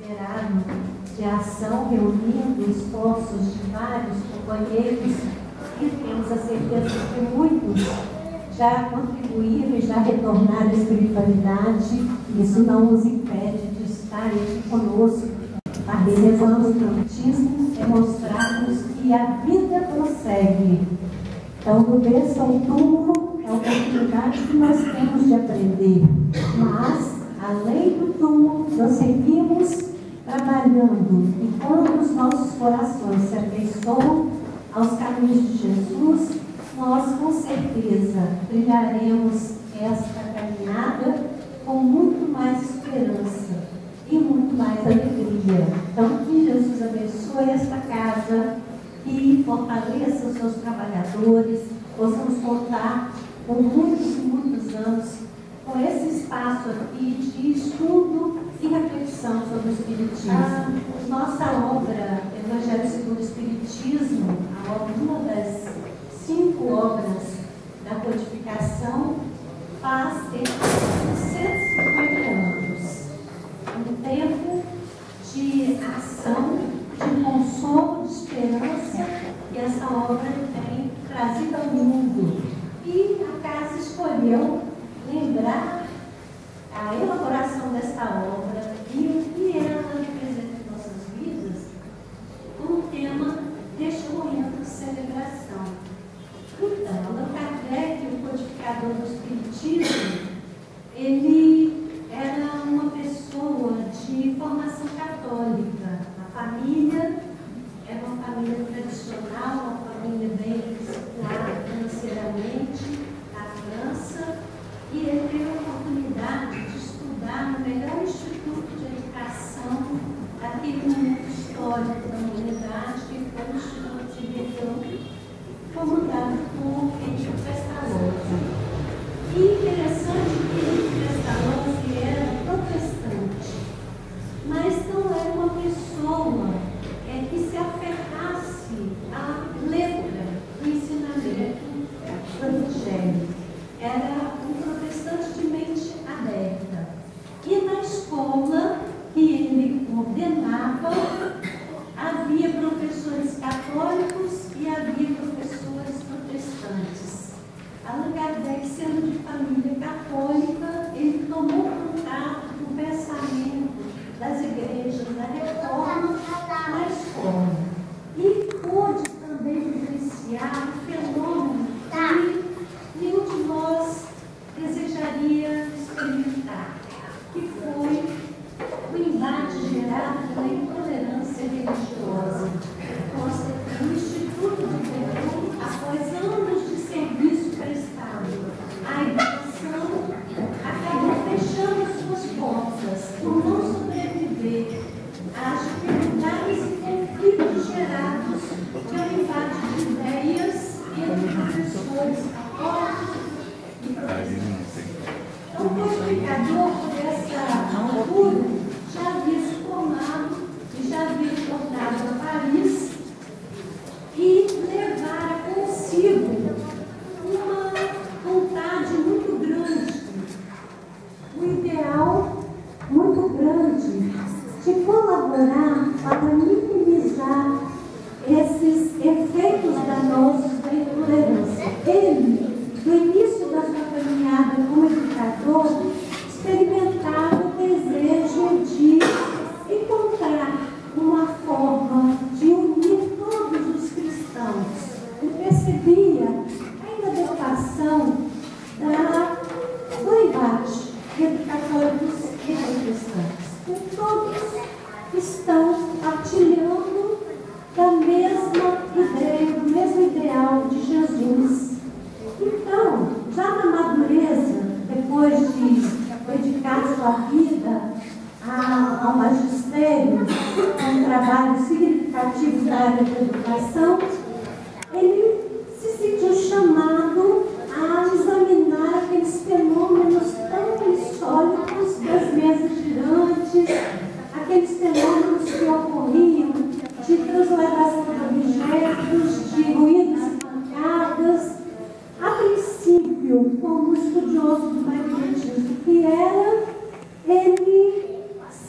esperado de ação, reunindo esforços de vários companheiros, e temos a certeza que muitos já contribuíram e já retornaram à espiritualidade. Isso não os impede de estar aqui conosco, participando do Espiritismo, demonstrarmos que a vida prossegue. Então, do berço ao túmulo é a oportunidade que nós temos de aprender. Mas, além do túmulo, nós seguimos trabalhando. E quando os nossos corações se afeiçoam aos caminhos de Jesus, nós com certeza trilharemos esta caminhada com muito mais esperança e muito mais alegria. Então, que Jesus abençoe esta casa e fortaleça os seus trabalhadores, possamos contar com muitos e muitos anos com esse espaço aqui de estudo e reflexão sobre o Espiritismo. Nossa obra, Evangelho segundo o Espiritismo, uma das 5 obras da codificação, faz 150 anos. Um tempo de ação, de consolo, de esperança, que essa obra tem trazido ao mundo. E a casa escolheu lembrar a elaboração desta obra e o que ela representa em nossas vidas como tema deste momento de celebração. Então, Allan Kardec, o codificador do Espiritismo, ele era uma pessoa de formação católica. A família era uma família tradicional, uma família bem disciplinada financeiramente, na França, e ele teve a oportunidade de estudar no melhor instituto de educação daquele momento histórico da humanidade, que foi o Instituto de Verdun, comandado por Henrique Pestalozzi. E interessante que Henrique Pestalozzi era protestante, mas não era uma pessoa que se aferrasse à letra do ensinamento do Evangelho. Era um protestante de mente aberta. E na escola que ele coordenava, havia professores católicos e havia professores protestantes. Allan Kardec, sendo de família católica, ele tomou contato com o pensamento das igrejas, da reforma na escola. E pôde também vivenciar um fenômeno que nenhum de nós desejaria experimentar, que foi o embate gerado pela intolerância religiosa. O Instituto de Verdun, após anos de serviço prestado à educação, acabou fechando suas portas por não sobreviver às dificuldades e conflitos gerados pelo embate de ideias entre professores católicos e protestantes. Então, o codificador dessa altura já havia se formado e já havia retornado a Paris e levara consigo uma vontade muito grande, um ideal muito grande de colaborar para minimizar esses efeitos danosos da intolerância. Ele, no início da sua caminhada como educador, experimentava o desejo de encontrar uma forma de unir todos os cristãos. Ele percebia a inadequação do embate entre católicos e protestantes. E todos estão partilhando da mesma ideia, do mesmo ideal de Jesus. Então, já na madureza, depois de dedicar sua vida ao magistério, a um trabalho significativo na área da educação, ele se sentiu chamado a examinar aqueles fenômenos tão insólitos das mesas girantes, aqueles fenômenos que ocorriam de transladação de objetos, de ruídos e pancadas. A princípio, como estudioso do magnetismo que era, ele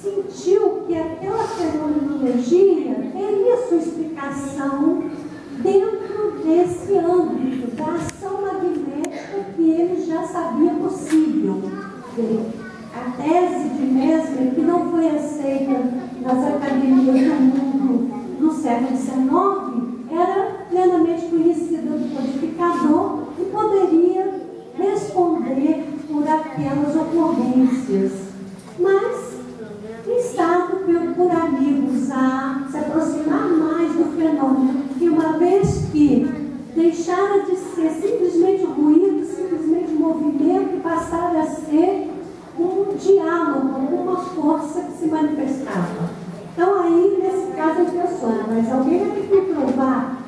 sentiu que aquela nas academias do mundo no século XIX, era plenamente conhecida do codificador e poderia responder por aquelas ocorrências. Mas, instado por amigos a se aproximar mais do fenômeno, e uma vez que deixara de ser simplesmente ruído, simplesmente movimento, e passara a ser um diálogo, uma força que se manifestava. Então aí, nesse caso, eu pensou, mas alguém vai ter que provar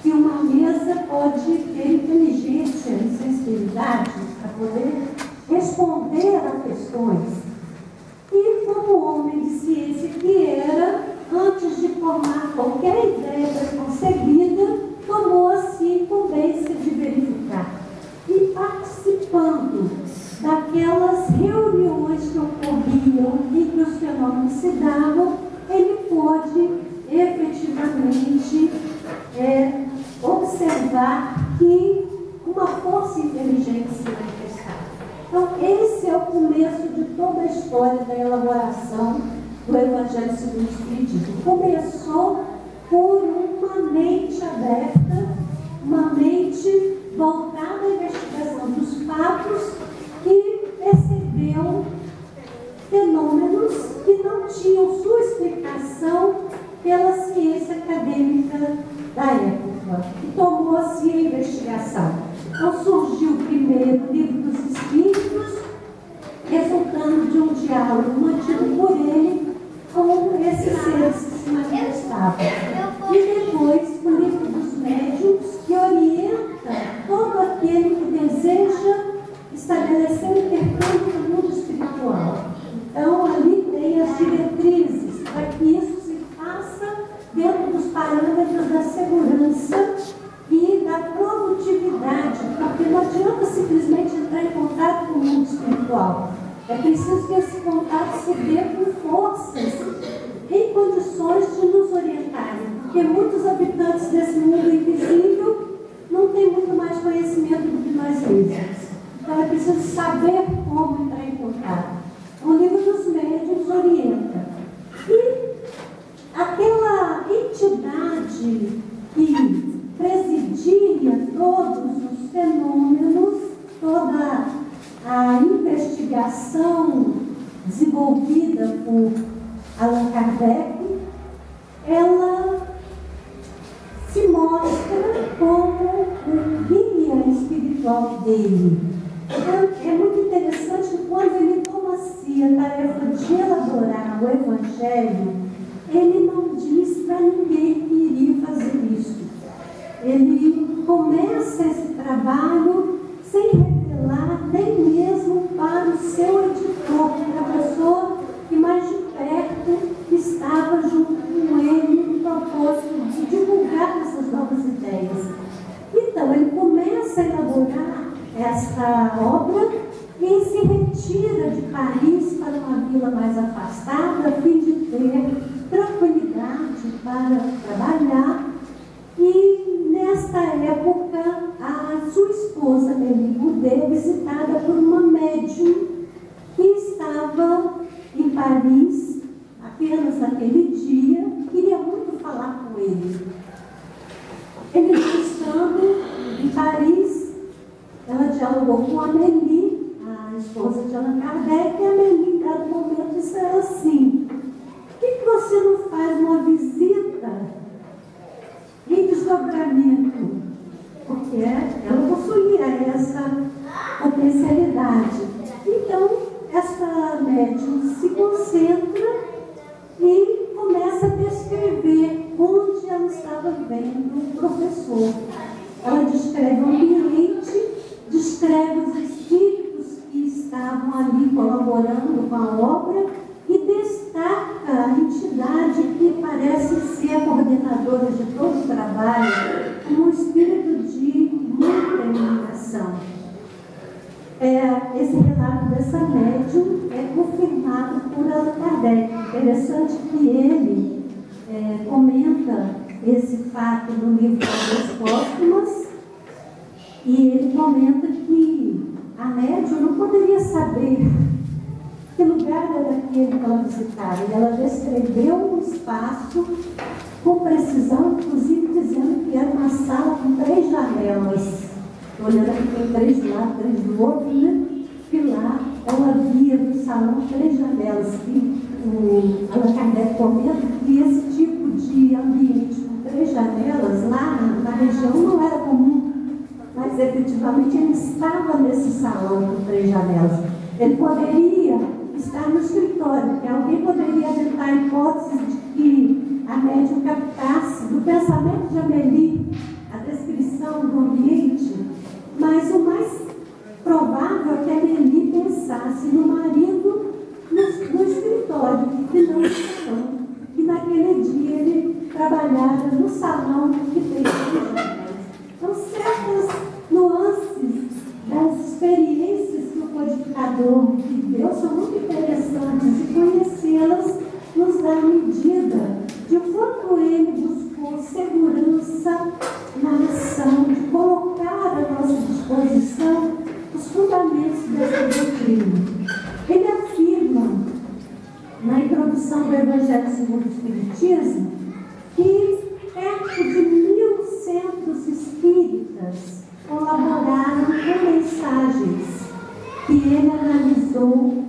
que uma mesa pode ter inteligência e sensibilidade para poder responder a questões. E como homem de ciência que era, antes de formar qualquer ideia preconcebida, tomou-se a incumbência de verificar. E participando daquelas reuniões que ocorriam e que os fenômenos se davam, ele pôde efetivamente observar que uma força inteligente se manifestava. Então, esse é o começo de toda a história da elaboração do Evangelho segundo o Espiritismo. Começou por uma mente aberta, uma mente voltada à investigação dos fatos, que percebeu fenômenos que não tinham sua explicação pela ciência acadêmica da época, e tomou-se a investigação. Então surgiu primeiro o Livro dos Espíritos, resultando de um diálogo mantido por ele com esses seres que se manifestavam. E depois o Livro dos Médiuns, que orienta todo aquele que deseja estabelecer um intercâmbio no mundo espiritual. Então, ali tem as diretrizes para que isso se faça dentro dos parâmetros da segurança e da produtividade, porque não adianta simplesmente entrar em contato com o mundo espiritual. É preciso que esse contato se dê com forças em condições de nos orientarem, porque muitos habitantes desse mundo invisível não têm muito mais conhecimento do que nós mesmos. Então é preciso saber como entrar em contato. O Livro dos Médiuns orienta. E aquela entidade que presidia todos os fenômenos, toda a investigação desenvolvida por Allan Kardec, ela se mostra como o guia espiritual dele. Então, é muito interessante que quando ele toma-se a tarefa de elaborar o Evangelho, ele não diz para ninguém que iria fazer isso. Ele começa esse trabalho sem revelar nem mesmo para o seu editor, para a pessoa que mais de perto estava junto com ele no propósito de divulgar essas novas ideias. Então, ele começa a elaborar essa obra e se retira de Paris para uma vila mais afastada, a fim de ter tranquilidade para trabalhar. E nesta época, a sua esposa, Mélie Goudet, visitada por uma médium que estava em Paris apenas naquele dia, queria muito falar com ele. Ele estando em Paris, ela dialogou com a Mélie, a esposa de Allan Kardec, e a Mélie, em dado momento, disse a ela assim: por que você não faz uma visita em desdobramento? Porque ela possuía essa potencialidade. Então, essa médium se concentra e começa a descrever onde ela estava vendo o professor. Ela descreve o ambiente, descreve os espíritos que estavam ali colaborando com a obra e destaca a entidade que parece ser a coordenadora de todo o trabalho, como um espírito de muita iluminação. Esse relato dessa médium é confirmado por Allan Kardec. Interessante que ele comenta esse fato no livro Obras Póstumas, e ele comenta que a médium não poderia saber que lugar era aquele que ela visitava. E ela descreveu um espaço com precisão, inclusive dizendo que era uma sala com 3 janelas. Olhando aqui, tem 3 de lado, 3 do outro, né? E lá ela via no salão 3 janelas. E Allan Kardec comenta que esse tipo de ambiente com 3 janelas lá na região não era comum, mas efetivamente ele estava nesse salão com 3 janelas. Ele poderia estar no escritório, porque alguém poderia aventar a hipótese de que a médium captasse do pensamento de Amélie a descrição do ambiente, mas o mais provável é que Amélie pensasse no marido no escritório e não no salão. E naquele dia ele trabalhava no salão que tem 3 janelas. Então, certas nuances das experiências que o codificador viveu são muito interessantes e conhecê-las nos dá a medida de quanto ele buscou segurança na ação, de colocar à nossa disposição os fundamentos dessa doutrina. Ele afirma, na introdução do Evangelho segundo o Espiritismo, que perto de 1.000 espíritas colaboraram com mensagens que ele analisou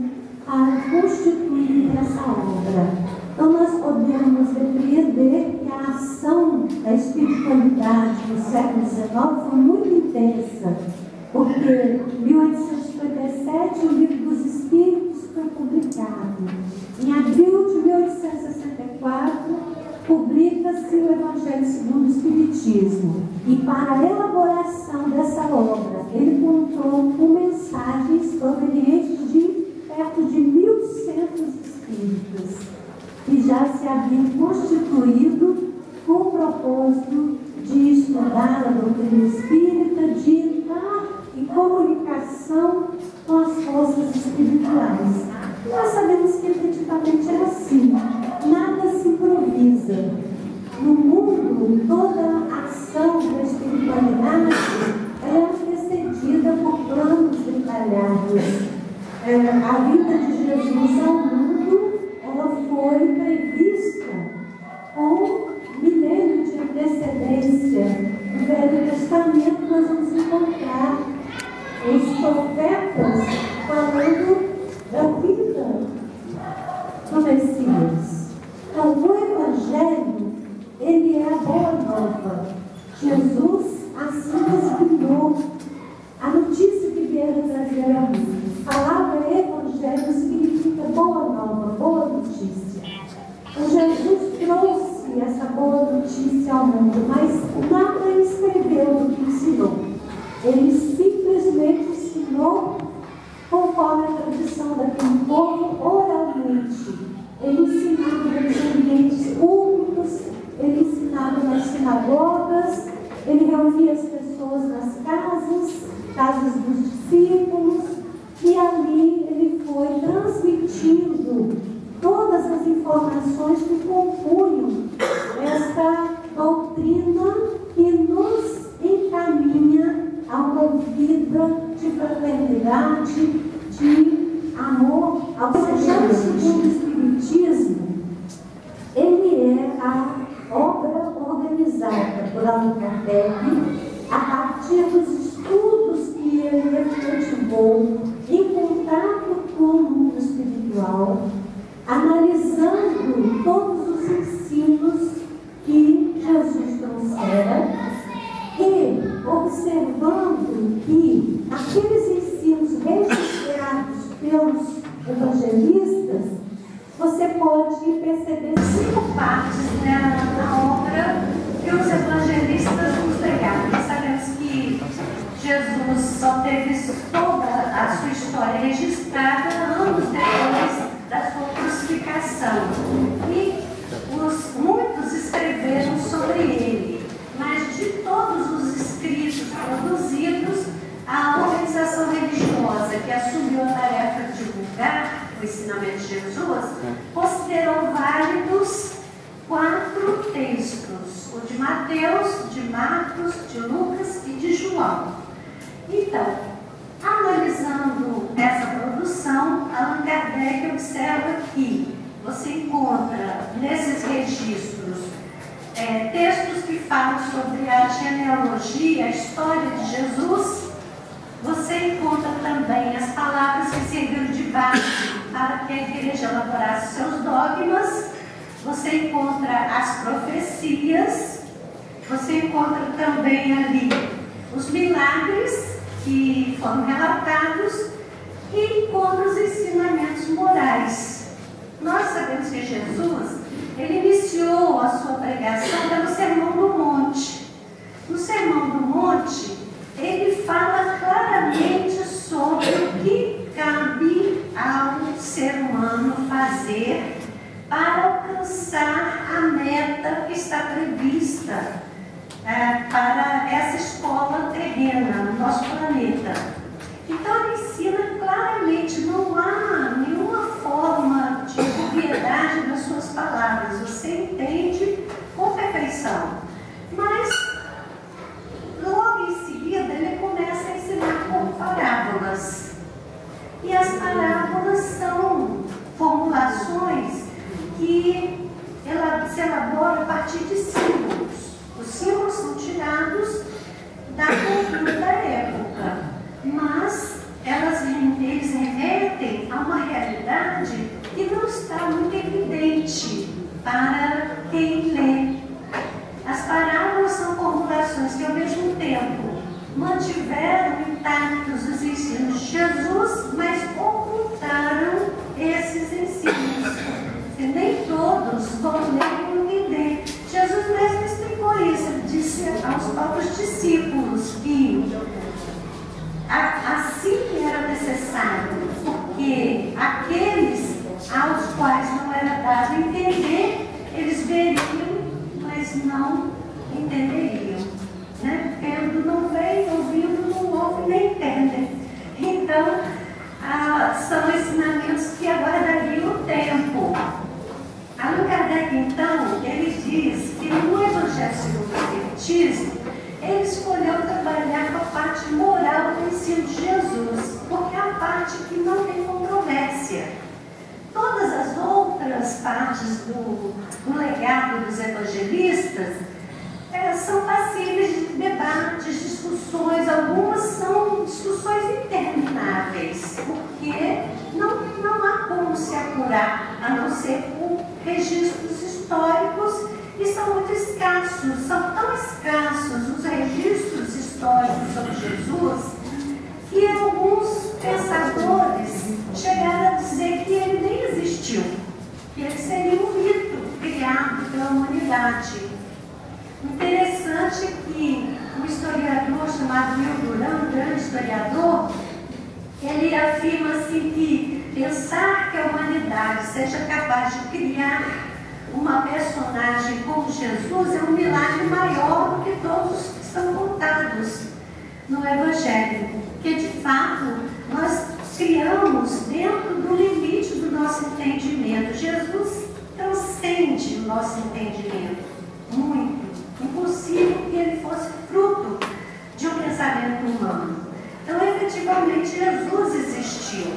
para constituir essa obra. Então, nós podemos depreender que a ação da espiritualidade no século XIX foi muito intensa, porque em 1857 o Livro dos Espíritos foi publicado. Em abril de 1864, publica-se o Evangelho segundo o Espiritismo. E para a elaboração dessa obra, ele contou com mensagens provenientes de perto de 1.100 espíritas, que já se haviam constituído com o propósito de estudar a doutrina espírita, de entrar em comunicação com as forças espirituais. Nós sabemos que efetivamente é assim, nada se improvisa. No mundo, toda a ação da espiritualidade ela é antecedida por planos detalhados. A vinda de Jesus ao mundo ela foi prevista com milênio de antecedência. No Velho Testamento nós vamos encontrar os profetas falando da vida do Messias. Então, o Evangelho, ele é a boa nova. Jesus assim designou a notícia que vieram trazer ao mundo. A palavra Evangelho significa boa nova, boa notícia. Então, Jesus trouxe essa boa notícia ao mundo, mas nada escreveu do que ensinou. Ele simplesmente ensinou conforme a tradição daquele povo, oralmente. Ele ensinava nos ambientes públicos, ele ensinava nas sinagogas, ele reunia as pessoas nas casas dos discípulos, e ali ele foi transmitindo todas as informações que compunham esta doutrina que nos encaminha a uma vida de fraternidade, de amor ao Evangelho segundo o Espiritismo. Ele é a obra organizada por Allan Kardec a partir dos estudos que ele efetivou em contato com o mundo espiritual, analisando todos os ensinos que Jesus trouxera e observando que aqueles ensinos registrados pelos evangelistas, você pode perceber 5 partes na obra que os evangelistas nos legaram. Nós sabemos que Jesus só teve toda a sua história registrada anos depois da sua crucificação. E muitos escreveram sobre ele. Mas de todos os escritos produzidos, a organização religiosa que assumiu a tarefa de divulgar o ensinamento de Jesus considerou válidos 4 textos: o de Mateus, de Marcos, de Lucas e de João. Então, Analisando essa produção, Allan Kardec observa que você encontra nesses registros textos que falam sobre a genealogia, a história de Jesus. Você encontra também as palavras que serviram de base para que a igreja elaborasse seus dogmas. Você encontra as profecias. Você encontra também ali os milagres que foram relatados e encontra os ensinamentos morais. Nós sabemos que Jesus, ele iniciou a sua pregação pelo Sermão do Monte. No Sermão do Monte, ele fala claramente sobre o que cabe ao ser humano fazer para alcançar a meta que está prevista para essa escola terrena, no nosso planeta. Então, ele ensina claramente, não há nenhuma forma de obviedade nas suas palavras, você entende com perfeição. Mas, logo em seguida, ele começa a ensinar com parábolas. E as parábolas são formulações que se elaboram a partir de símbolos. Os símbolos são tirados da cultura da época, mas eles remetem a uma realidade que não está muito evidente para quem lê. As parábolas são formulações que, ao mesmo tempo, mantiveram intactos os ensinos de Jesus, mas ocultaram esses ensinos. E nem todos vão ler e entender. Jesus mesmo explicou isso. Ele disse aos próprios discípulos que assim era necessário, porque aqueles aos quais não era dado entender, eles veriam, mas não entenderiam. Né? Vendo não veem, ouvindo não ouvem, nem entendem. Então, são ensinamentos que aguardariam o tempo. Allan Kardec, então, ele diz que no Evangelho segundo o Espiritismo, ele escolheu trabalhar com a parte moral do ensino de Jesus, porque é a parte que não tem controvérsia. Todas as outras partes do legado dos evangelistas são passíveis de debates, discussões, algumas são discussões intermináveis, porque não há como se apurar, a não ser por registros históricos, e são muito escassos, são tão escassos os registros históricos sobre Jesus, que alguns pensadores chegaram a dizer que ele nem existiu, que ele seria um mito criado pela humanidade. Interessante que um historiador chamado Will Durant, um grande historiador, ele afirma assim que pensar que a humanidade seja capaz de criar uma personagem como Jesus é um milagre maior do que todos que estão contados no Evangelho, porque de fato nós criamos dentro do limite do nosso entendimento. Jesus transcende o nosso entendimento muito. Impossível que ele fosse fruto de um pensamento humano. Então, efetivamente, Jesus existiu,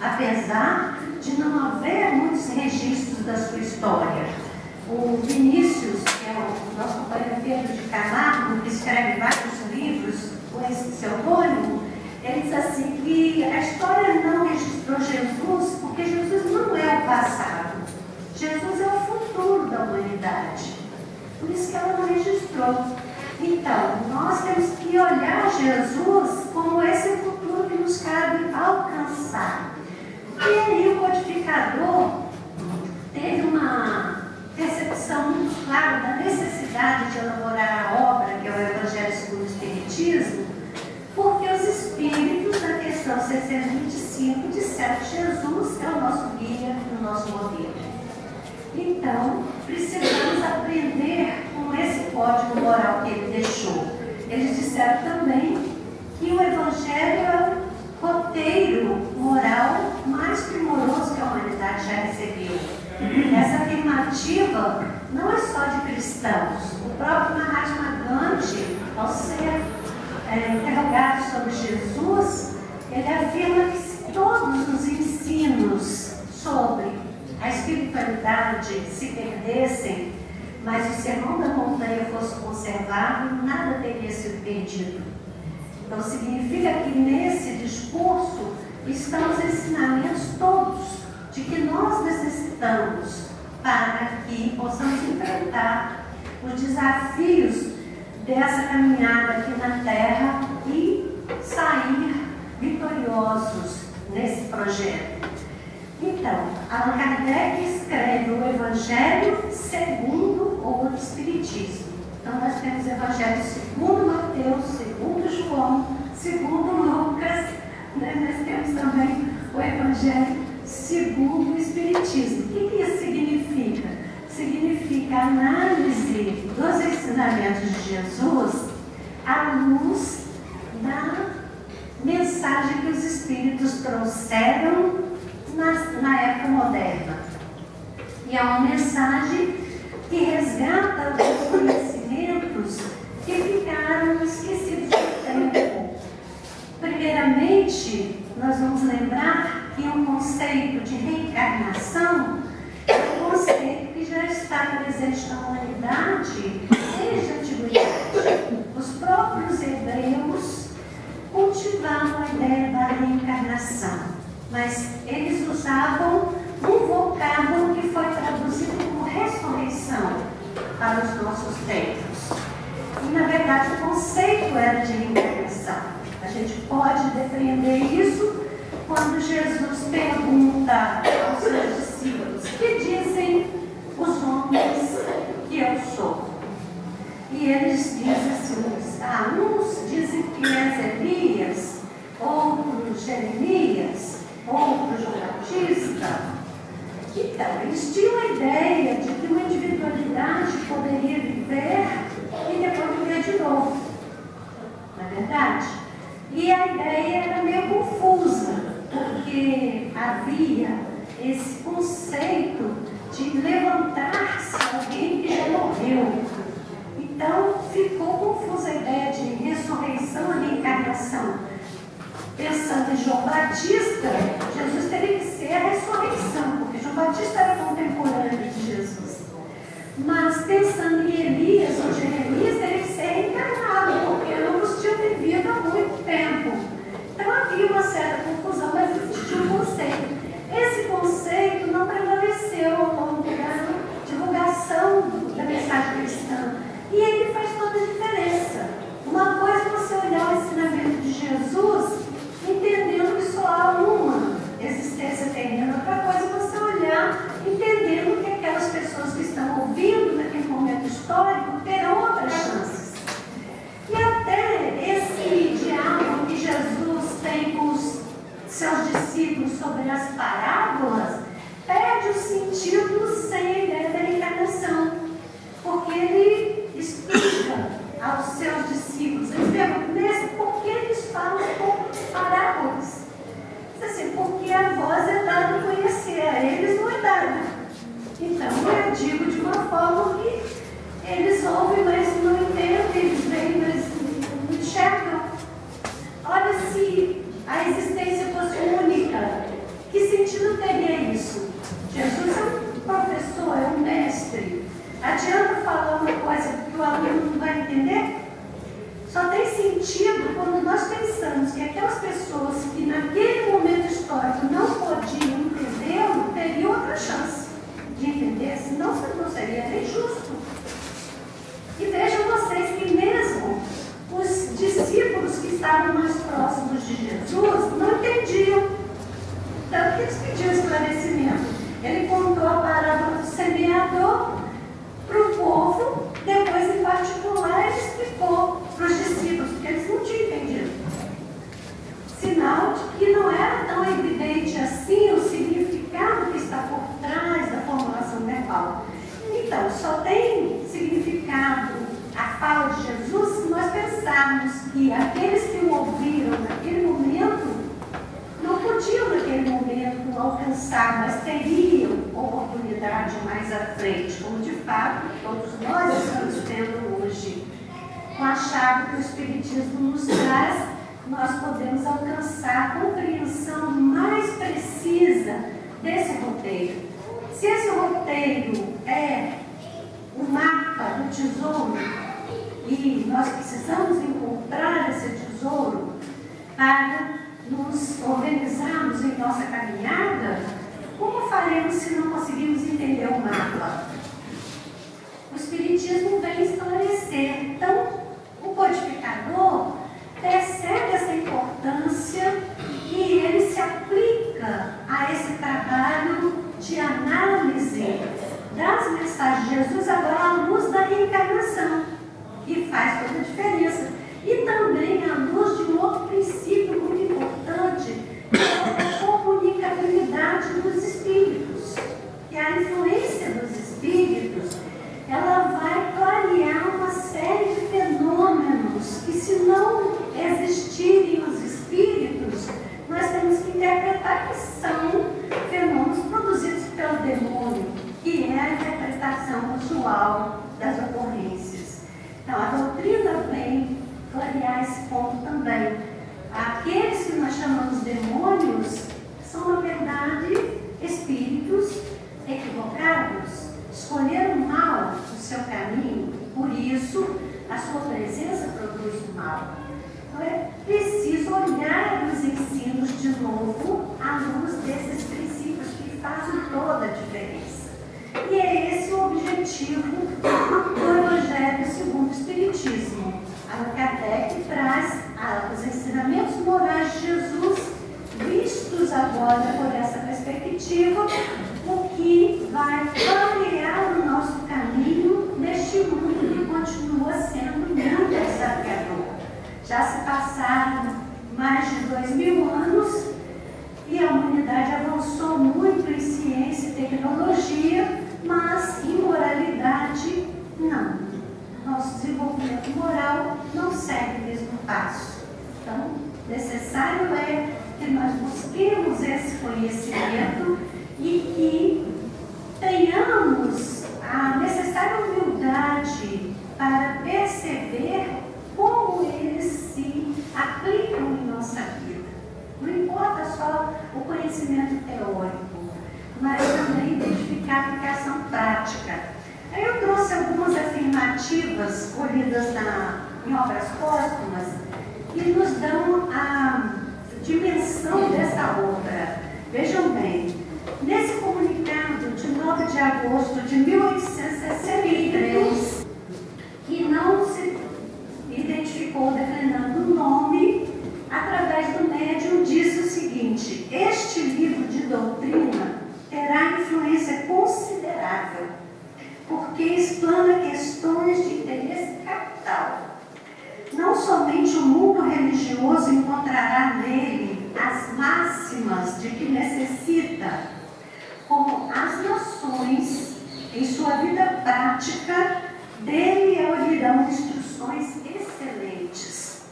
apesar de não haver muitos registros da sua história. O Vinícius, que é o nosso companheiro Pedro de Camargo, que escreve vários livros com esse pseudônimo, ele diz assim que a história não registrou Jesus porque Jesus não é o passado. Jesus é o futuro da humanidade. Por isso que ela não registrou. Então, nós temos que olhar Jesus como esse futuro que nos cabe alcançar. E aí o codificador teve uma percepção muito clara da necessidade de elaborar a obra, que é o Evangelho segundo o Espiritismo, porque os Espíritos, na questão 625, disseram que Jesus é o nosso guia, o nosso modelo. Então, precisamos aprender com esse código moral que ele deixou. Eles disseram também que o Evangelho é o roteiro moral mais primoroso que a humanidade já recebeu. Essa afirmativa não é só de cristãos. O próprio Mahatma Gandhi, ao ser interrogado sobre Jesus, ele afirma que todos os ensinos sobre a espiritualidade se perdessem, mas o Sermão da Montanha fosse conservado, nada teria sido perdido. Então significa que nesse discurso estão os ensinamentos todos de que nós necessitamos para que possamos enfrentar os desafios dessa caminhada aqui na Terra e sair vitoriosos nesse projeto. Então, Allan Kardec escreve o Evangelho segundo o Espiritismo. Então, nós temos o Evangelho segundo Mateus, segundo João, segundo Lucas, né? Nós temos também o Evangelho segundo o Espiritismo. O que isso significa? Significa a análise dos ensinamentos de Jesus à luz da mensagem que os Espíritos trouxeram na época moderna. E é uma mensagem que resgata os conhecimentos que ficaram esquecidos do tempo. Primeiramente, nós vamos lembrar que o conceito de reencarnação é um conceito que já está presente na humanidade desde a antiguidade. Os próprios hebreus cultivavam a ideia da reencarnação, mas eles usavam um vocábulo que foi traduzido como ressurreição para os nossos tempos. E, na verdade, o conceito era de reencarnação. A gente pode defender isso quando Jesus pergunta aos seus discípulos: que dizem os homens que eu sou? E eles dizem assim: uns dizem que és Elias, outros Jeremias, outros João Batista. Então, eles tinham a ideia de que uma individualidade poderia viver e depois viver de novo. Não é verdade? E a ideia era meio confusa, porque havia esse conceito de levantar-se alguém que já morreu. Então, ficou confusa a ideia de ressurreição e reencarnação. Pensando em João Batista, Jesus teria que ser a ressurreição, porque João Batista era contemporâneo de Jesus. Mas pensando em Elias ou Jeremias, teria que ser reencarnado, porque ambos tinham vivido há muito tempo. Então havia uma certa confusão, mas existia um conceito. Esse conceito não prevaleceu ao longo da divulgação da mensagem cristã. E ele faz toda a diferença. Uma coisa é você olhar o ensinamento de Jesus entendendo que só há uma existência terrena. Outra coisa é você olhar entendendo que aquelas pessoas que estão ouvindo naquele momento histórico terão outras chances. E até esse diálogo que Jesus tem com os seus discípulos sobre as parábolas perde o sentido sem a ideia da reencarnação, porque ele explica aos seus discípulos, eles perguntam mesmo por que eles falam por parábolas. Diz assim: porque a voz é dada a conhecer, a eles não é dada. Então eu digo de uma forma que eles ouvem, mas não entendem, eles veem, mas não enxergam. Olha, se a existência fosse única, que sentido teria isso? Jesus é um professor, é um mestre. Adianta falar uma coisa que o aluno não vai entender? Só tem sentido quando nós pensamos que aquelas pessoas que naquele momento histórico não podiam entendê-lo, teriam outra chance de entender, senão não seria nem justo. E vejam vocês que mesmo os discípulos que estavam mais próximos de Jesus não entendiam. Tanto que eles pediam esclarecimento. Ele contou a parábola do semeador para o povo, depois em particular ele explicou para os discípulos, porque eles não tinham entendido. Sinal de que não era tão evidente assim o significado que está por trás da formulação verbal. Então, só tem significado a fala de Jesus se nós pensarmos que aqueles que o ouviram naquele momento não podiam naquele momento alcançar, mas teriam oportunidade mais à frente, como de fato todos nós estamos tendo hoje, com a chave que o Espiritismo nos traz nós podemos alcançar a compreensão mais precisa desse roteiro. Se esse roteiro é o mapa do tesouro, e nós precisamos encontrar esse tesouro para nos organizarmos em nossa caminhada, como faremos se não conseguimos entender o mapa? O Espiritismo vem esclarecer. Então, o codificador percebe essa importância e ele se aplica a esse trabalho de análise das mensagens de Jesus agora à luz da reencarnação, que faz toda a diferença. E também à luz de um outro princípio muito importante, que é a comunicabilidade dos espíritos. Que a influência dos espíritos, ela vai clarear uma série de fenômenos que, se não existirem os espíritos, nós temos que interpretar que são fenômenos produzidos pelo demônio, que é a interpretação usual das ocorrências. Então, a doutrina vem clarear esse ponto também. Aqueles que nós chamamos demônios são, na verdade, espíritos equivocados, escolheram mal o seu caminho, por isso a sua presença produz o mal. Então é preciso olhar os ensinos de novo à luz desses princípios que fazem toda a diferença. E é esse o objetivo do Evangelho segundo o Espiritismo. Allan Kardec traz os ensinamentos morais de Jesus, vistos agora por essa perspectiva, o que vai clarear o nosso caminho neste mundo que continua sendo muito desafiador. Já se passaram mais de 2000 anos e a humanidade avançou muito em ciência e tecnologia, mas em moralidade não. Nosso desenvolvimento moral não segue o mesmo passo. Então, necessário é que nós busquemos esse conhecimento e que tenhamos a necessária humildade para perceber como eles se aplicam em nossa vida. Não importa só o conhecimento teórico, mas também identificar a aplicação prática. Aí eu trouxe algumas afirmativas colhidas em obras póstumas que nos dão a dimensão dessa obra. Vejam bem, nesse comunicado de 9 de agosto de 1863, que não se identificou declinando o nome, através do médium disse o seguinte: este livro de doutrina terá influência considerável, porque explana questões de interesse capital. Não somente o mundo religioso encontrará nele as máximas de que necessita, como as nações, em sua vida prática, dele olharão instruções excelentes.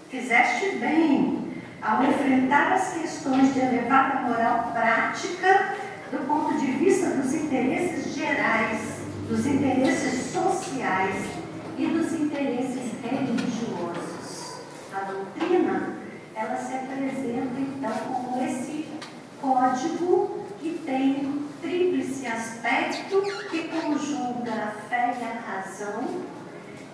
Fizeste bem ao enfrentar as questões de elevada moral prática do ponto de vista dos interesses gerais, dos interesses sociais e dos interesses religiosos. A doutrina, ela se apresenta então como esse código que tem um tríplice aspecto, que conjuga a fé e a razão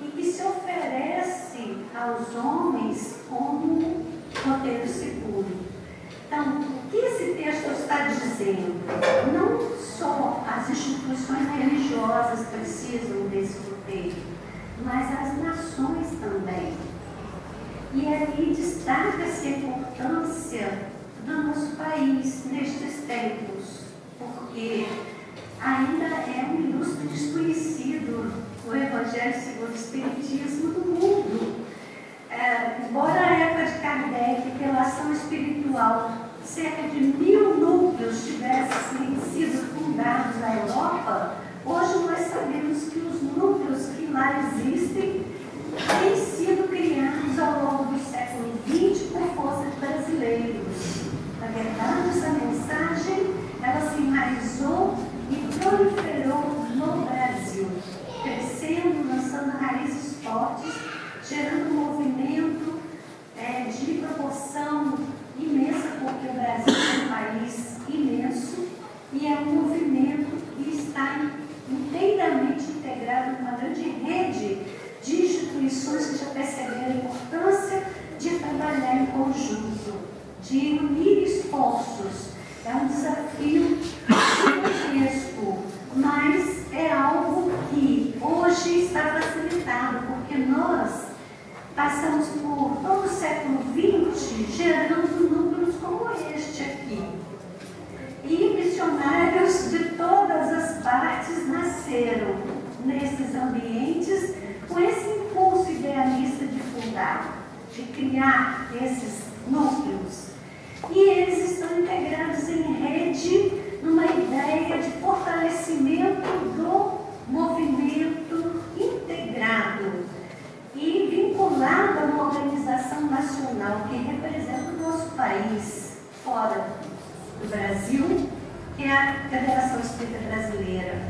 e que se oferece aos homens como roteiro seguro. Então, o que esse texto está dizendo? Não só as instituições religiosas precisam desse roteiro, mas as nações também. E aí destaca-se a importância do nosso país nestes tempos, porque ainda é um ilustre desconhecido o Evangelho segundo o Espiritismo do mundo. Embora a época de Kardec, pela ação espiritual, cerca de 1000 núcleos tivessem sido fundados na Europa, hoje nós sabemos que os núcleos que lá existem têm sido criados ao longo do século XX por força de brasileiros. Na verdade, essa mensagem, ela se enraizou e proliferou no Brasil, crescendo, lançando raízes fortes, gerando um movimento de passamos por todo o século XX gerando núcleos como este aqui. E missionários de todas as partes nasceram nesses ambientes com esse impulso idealista de fundar, de criar esses núcleos. E eles estão integrados em rede numa ideia de fortalecimento do movimento integrado e vinculado a uma organização nacional que representa o nosso país fora do Brasil, que é a Federação Espírita Brasileira.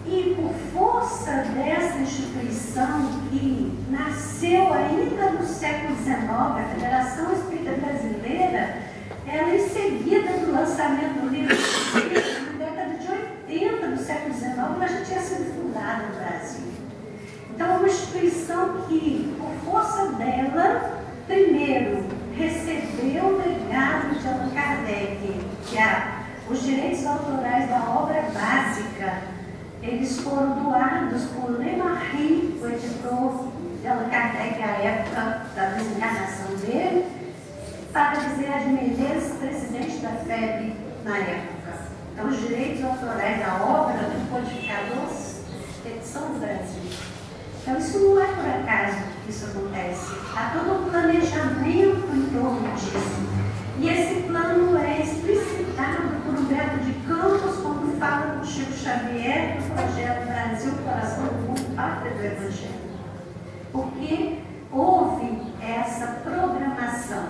E por força dessa instituição que nasceu ainda no século XIX, a Federação Espírita Brasileira, ela em seguida do lançamento do livro Espírita, na década de 80 do século XIX, ela já tinha sido fundada no Brasil. Então, é uma instituição que, por força dela, primeiro, recebeu o legado de Allan Kardec, que é os direitos autorais da obra básica. Eles foram doados por Lemarie, o editor de Allan Kardec, à época da desencarnação dele, para Bezerra de Menezes, presidente da FEB na época. Então, os direitos autorais da obra do codificador são do Brasil. Então, isso não é por acaso que isso acontece. Há todo um planejamento em torno disso. E esse plano é explicitado por Humberto de Campos, quando fala com Chico Xavier do projeto Brasil, Coração do Mundo, Pátria do Evangelho. Porque houve essa programação.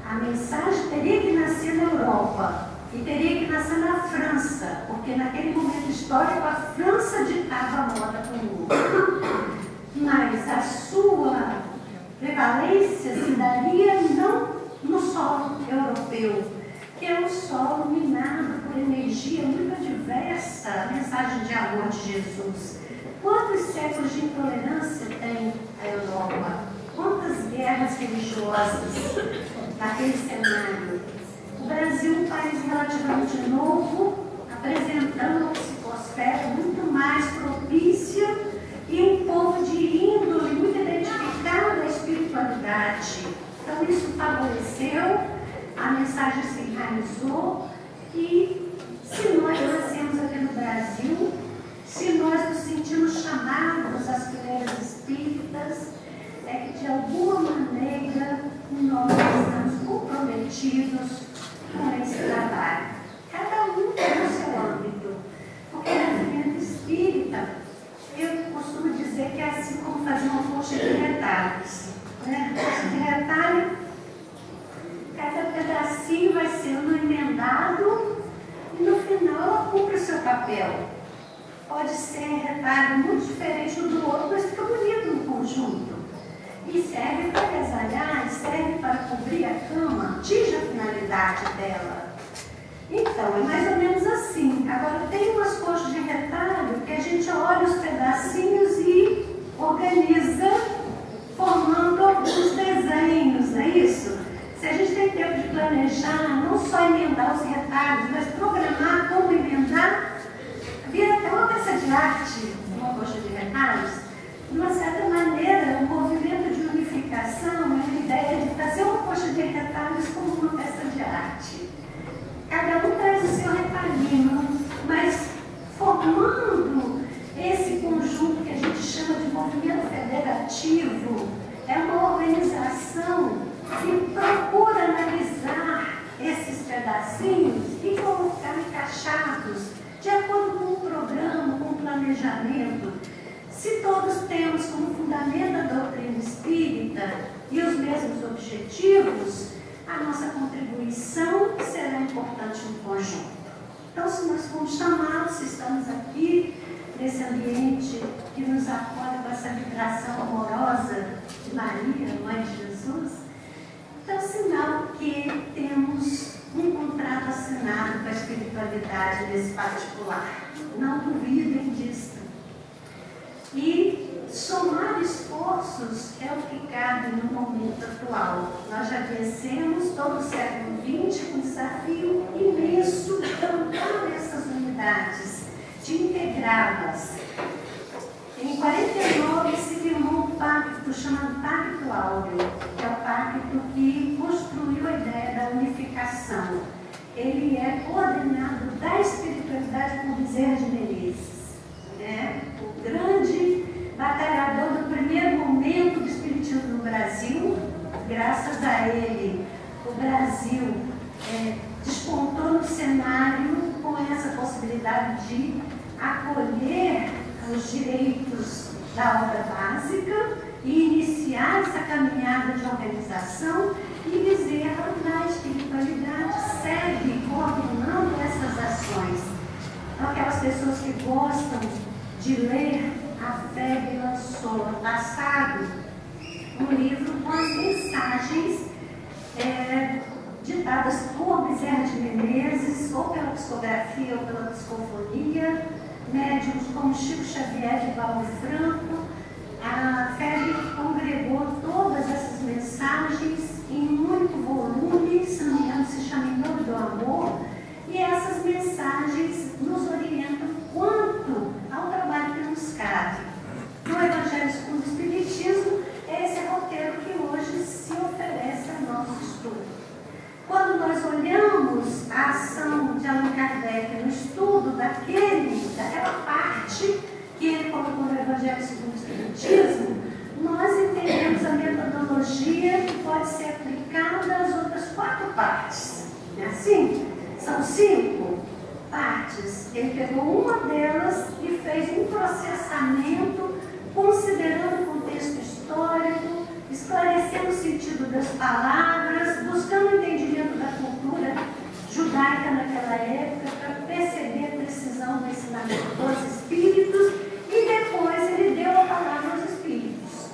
A mensagem teria que nascer na Europa e teria que nascer na França, porque naquele momento histórico a França ditava a moda para o mundo. Mas a sua prevalência se daria não no solo europeu, que é um solo minado por energia muito diversa, a mensagem de amor de Jesus. Quantos séculos de intolerância tem a Europa? Quantas guerras religiosas naquele cenário? O Brasil, um país relativamente novo, apresentando uma psicosfera muito mais propícia e um povo de índole muito identificado à espiritualidade. Então, isso favoreceu, a mensagem se enraizou e, se nós nascemos aqui no Brasil, se nós nos sentimos chamados às fileiras espíritas, é que, de alguma maneira, nós estamos comprometidos com esse trabalho. Cada um tem o seu âmbito, porque no movimento espírita, eu costumo dizer que é assim como fazer uma coxa de retalhos. Coxa de retalho, cada pedacinho vai sendo emendado e no final ela cumpre o seu papel. Pode ser retalho muito diferente um do outro, mas fica bonito no conjunto. E serve para agasalhar, serve para cobrir a cama, atinge a finalidade dela. Então, é mais ou menos assim. Agora, tem umas coxas de retalho que a gente olha os pedacinhos e organiza, formando alguns desenhos, não é isso? Se a gente tem tempo de planejar, não só emendar os retalhos, mas programar como emendar, vira até uma peça de arte, uma coxa de retalhos. De uma certa maneira, o movimento de unificação é a ideia de fazer uma coxa de retalhos como uma peça de arte. Cada um traz o seu retalhinho, mas formando esse conjunto que a gente chama de movimento federativo, é uma organização que procura analisar esses pedacinhos e colocar encaixados de acordo com o programa, com o planejamento. Se todos temos como fundamento a doutrina espírita e os mesmos objetivos, a nossa contribuição será importante no conjunto. Então, se nós fomos chamados, se estamos aqui nesse ambiente que nos acolhe com essa vibração amorosa de Maria, Mãe de Jesus, então, sinal que temos um contrato assinado com a espiritualidade nesse particular. Não duvidem disso. E somar esforços é o que cabe no momento atual. Nós já vencemos todo o século XX com um desafio imenso de plantar essas unidades, de integrá-las. Em 49 se firmou pacto chamado Pacto Áureo, que é o pacto que construiu a ideia da unificação. Ele é coordenado da espiritualidade por Bezerra de Menezes, né? O grande batalhador do primeiro momento do espiritismo no Brasil. Graças a ele, o Brasil despontou no cenário com essa possibilidade de acolher os direitos da obra básica e iniciar essa caminhada de organização. E Bezerra, na espiritualidade, segue coordenando essas ações. Então, aquelas pessoas que gostam de ler, a FEB lançou no passado um livro com as mensagens ditadas por Bezerra de Menezes, ou pela psicografia ou pela psicofonia, médiuns como Chico Xavier e Valdo Franco. A FEB congregou todas essas mensagens em um único volume, se não me engano, se chama Em Nome do Amor, e essas mensagens nos orientam quanto ao trabalho que nos cabe. No Evangelho segundo o Espiritismo, esse é o roteiro que hoje se oferece ao nosso estudo. Quando nós olhamos a ação de Allan Kardec no estudo daquela parte que ele colocou no Evangelho segundo o Espiritismo, nós entendemos a metodologia que pode ser aplicada às outras 4 partes. Não é assim? São 5 partes. Ele pegou uma delas e fez um processamento, considerando o contexto histórico, esclarecendo o sentido das palavras, buscando o entendimento da cultura judaica naquela época, para perceber a precisão do ensinamento dos espíritos, e depois ele deu a palavra aos espíritos.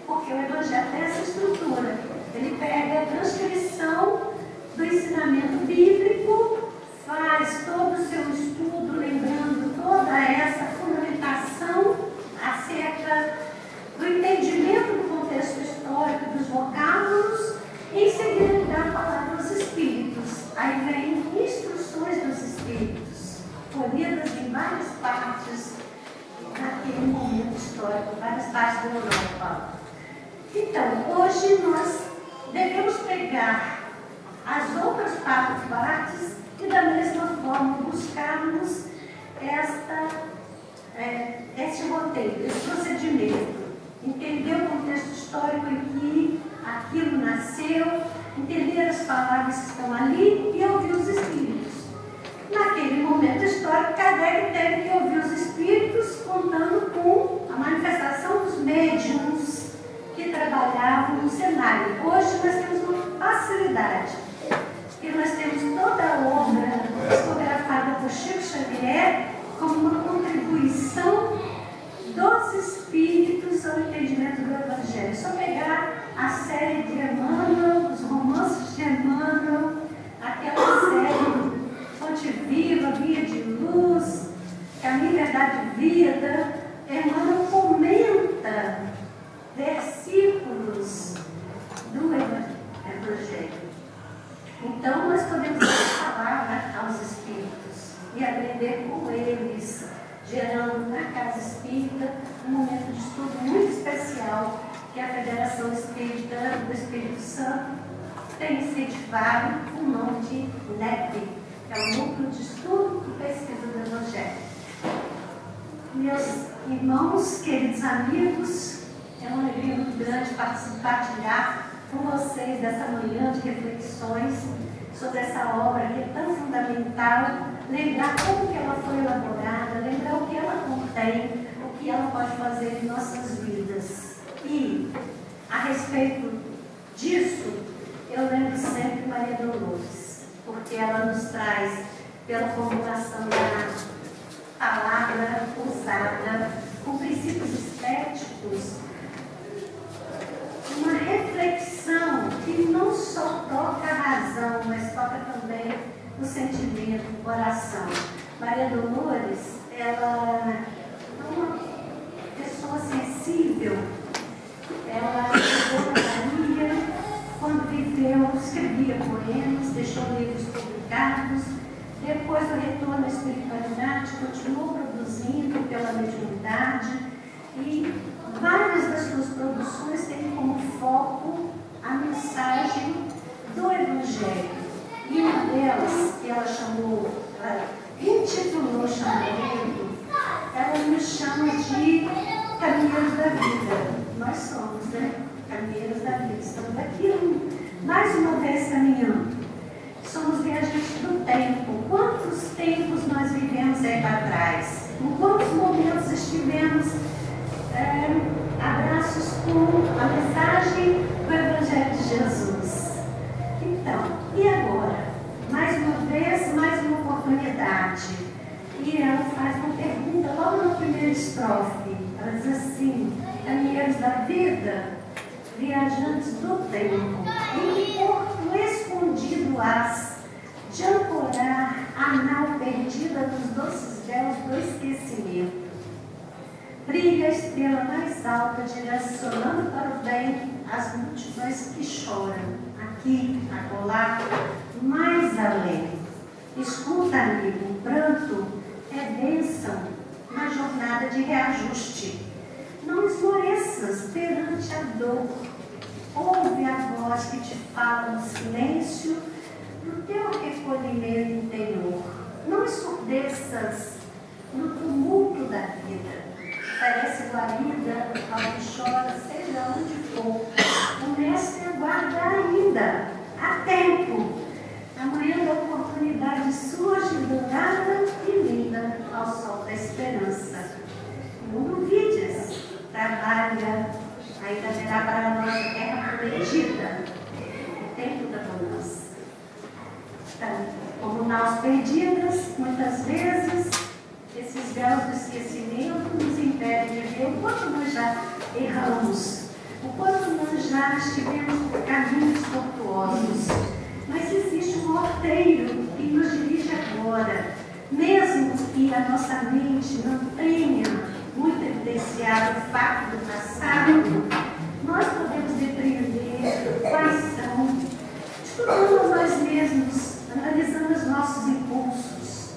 Porque o Evangelho tem essa estrutura. Ele pega a transcrição do ensinamento bíblico, faz todo o seu estudo, lembrando toda essa fundamentação acerca do entendimento do contexto histórico dos vocábulos, e em seguida ele dá a palavra aos espíritos. Aí vem instruções dos espíritos, colhidas em várias partes naquele momento histórico, várias partes da Europa. Então, hoje nós devemos pegar as outras 4 partes e da mesma forma buscarmos esse roteiro, esse procedimento. Entender o contexto histórico em que aquilo nasceu, entender as palavras que estão ali e ouvir os espíritos. Naquele momento histórico, Kardec teve que ouvir os espíritos contando com a manifestação dos médiuns que trabalhavam no cenário. Hoje nós temos uma facilidade, porque nós temos toda a obra psicografada por Chico Xavier como uma contribuição dos espíritos ao entendimento do Evangelho. É só pegar a série de Emmanuel, os romances de Emmanuel, aquela série Fonte Viva, Via de Luz, Caminho, Verdade e Vida. Emmanuel comenta versículos do Evangelho. Então nós podemos dar a palavra aos espíritos e aprender com eles, gerando na Casa Espírita um momento de estudo muito especial que a Federação Espírita do Espírito Santo tem incentivado com o nome de NEP, que é o Núcleo de Estudo e Pesquisa do Evangelho. Meus irmãos, queridos amigos, é uma alegria muito grande partilhar com vocês dessa manhã de reflexões sobre essa obra que é tão fundamental, lembrar como que ela foi elaborada, lembrar o que ela contém, o que ela pode fazer em nossas vidas. E, a respeito disso, eu lembro sempre Maria Dolores, porque ela nos traz, pela formulação da palavra usada, com princípios estéticos, uma reflexão que não só toca a razão, mas toca também o sentimento, o coração. Maria Dolores, ela é uma pessoa sensível. Ela chegou na Bahia, quando viveu, escrevia poemas, deixou livros publicados. Depois do retorno à espiritualidade, continuou produzindo pela mediunidade. E várias das suas produções têm como foco a mensagem do Evangelho. E uma delas, que ela chamou, ela intitulou chamamento, ela nos chama de Caminheiros da Vida. Nós somos, né? Caminheiros da Vida. Estamos aqui mais uma vez caminhando. Somos viajantes do tempo. Quantos tempos nós vivemos aí para trás? Em quantos momentos estivemos abraços com a mensagem do Evangelho de Jesus? Então, e agora? Mais uma vez, mais uma oportunidade. E ela faz uma pergunta logo na primeira estrofe. Ela diz assim: caminheiros da vida, viajantes do tempo, em que porto escondido hás de ancorar a nau perdida nos doces véus do esquecimento. Brilha a estrela mais alta, direcionando para o bem as multidões que choram, aqui, acolá, mais além. Escuta, amigo, o pranto é bênção na jornada de reajuste. Não esmoreças perante a dor. Ouve a voz que te fala no silêncio do teu recolhimento interior. Não essurdeças no tumulto da vida. Parece guarida ao que chora, seja onde for. O mestre aguarda ainda. Há tempo. Amanhã da oportunidade surge dourada e linda ao sol da esperança. Não duvides. Trabalha, ainda verá para a nossa terra prometida o tempo da bonança. Então, como nós perdidas, muitas vezes, esses véus do esquecimento nos impedem de ver o quanto nós já erramos, o quanto nós já estivemos por caminhos tortuosos. Mas existe um norteiro que nos dirige agora, mesmo que a nossa mente não tenha muito evidenciado o fato do passado, nós podemos depreender quais são, estudando nós mesmos, analisando os nossos impulsos.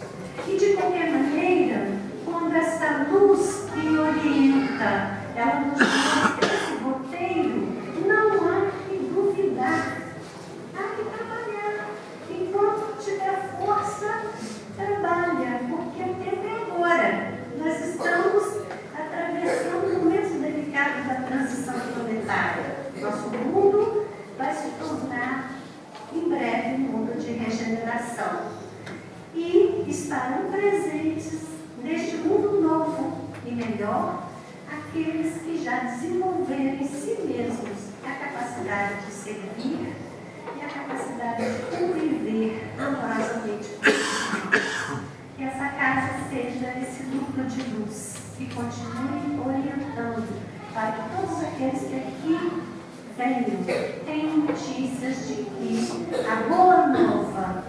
E de qualquer maneira, quando essa luz que orienta, ela nos mostra esse roteiro, não há que duvidar, há que trabalhar. Enquanto tiver força, trabalha, porque o tempo é agora. Nós estamos atravessando momentos delicados da transição planetária. Nosso mundo vai se tornar, em breve, um mundo de regeneração. E estarão presentes neste mundo novo e melhor aqueles que já desenvolveram em si mesmos a capacidade de servir e a capacidade de conviver amorosamente com os irmãos. Que essa casa seja esse núcleo de luz que continue orientando para que todos aqueles que aqui venham tenham notícias de que a boa nova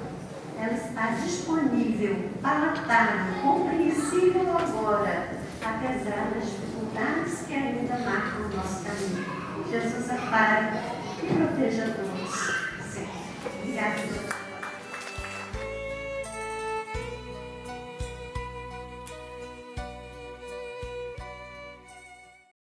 ela está disponível, palatável, compreensível agora, apesar das dificuldades que ainda marcam o nosso caminho. Jesus ampare e proteja todos.